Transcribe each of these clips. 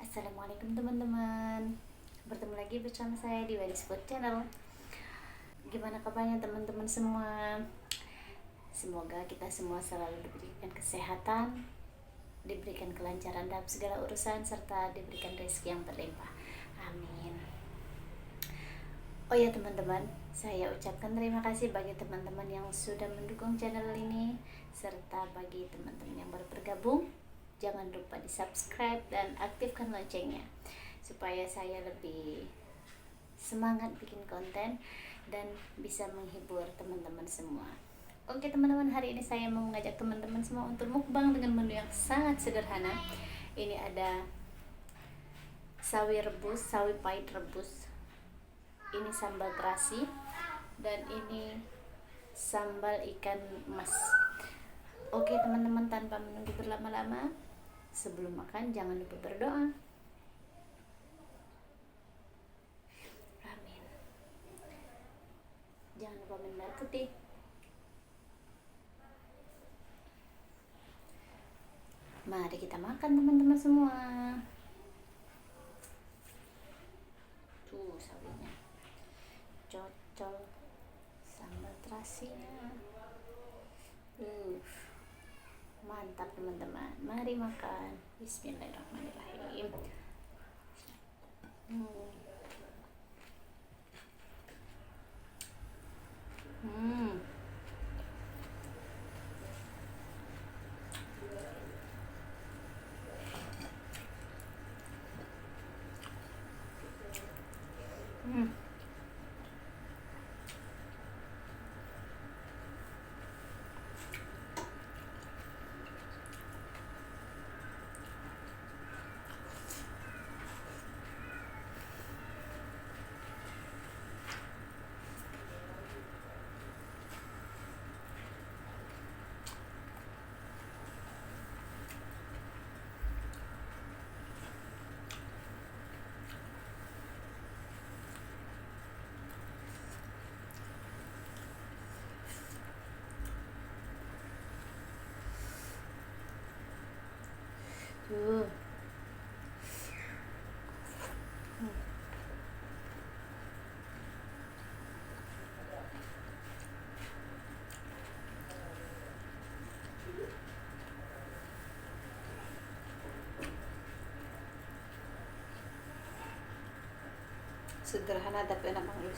Assalamualaikum teman-teman. Bertemu lagi bersama saya di Wadis Food Channel. Gimana kabarnya teman-teman semua? Semoga kita semua selalu diberikan kesehatan, diberikan kelancaran dalam segala urusan, serta diberikan rezeki yang berlimpah. Amin. Oh ya teman-teman, saya ucapkan terima kasih bagi teman-teman yang sudah mendukung channel ini, serta bagi teman-teman yang baru bergabung. Jangan lupa di subscribe dan aktifkan loncengnya supaya saya lebih semangat bikin konten dan bisa menghibur teman-teman semua. Oke teman-teman, hari ini saya mau mengajak teman-teman semua untuk mukbang dengan menu yang sangat sederhana. Ini ada sawi rebus, sawi pahit rebus. Ini sambal terasi dan ini sambal ikan emas. Oke teman-teman, tanpa menunggu berlama-lama, sebelum makan jangan lupa berdoa. Amin. Jangan lupa minum air putih. Mari kita makan teman-teman semua. Tuh sawinya, cocol sambal terasinya. Mantap teman-teman, mari makan. Bismillahirrahmanirrahim. Hmm. Hmm. Hmm. Tuh. Sederhana tapi enak banget.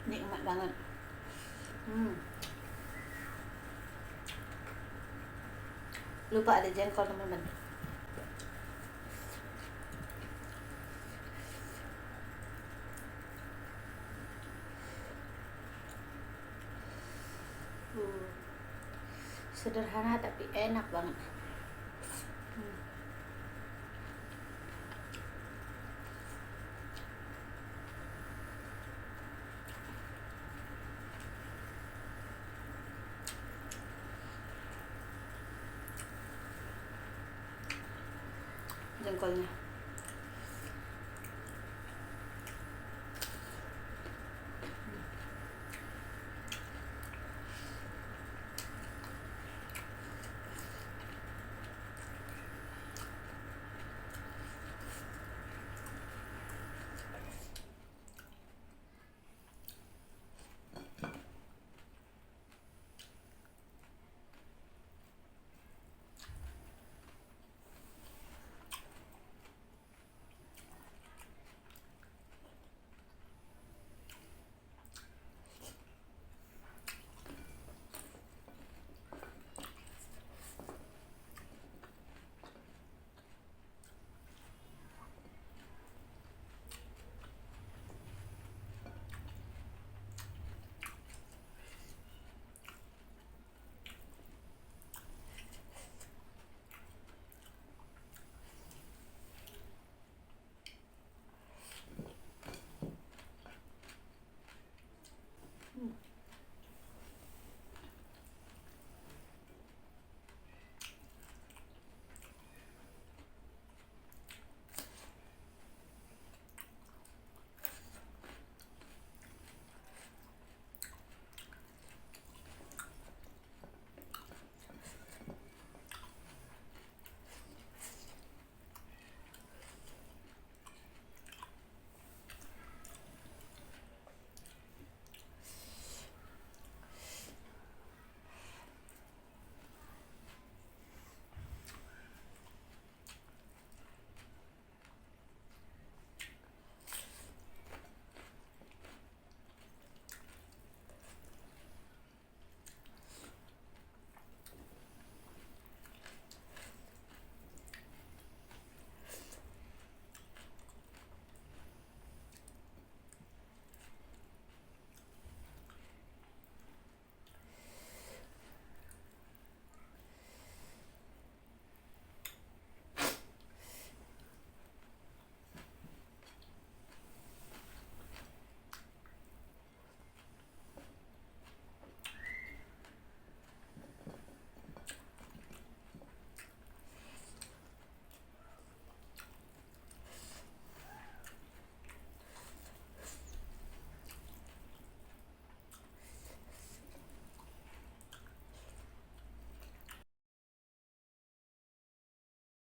Nikmat banget. Lupa ada jengkol teman-teman. Sederhana tapi enak banget. Jengkolnya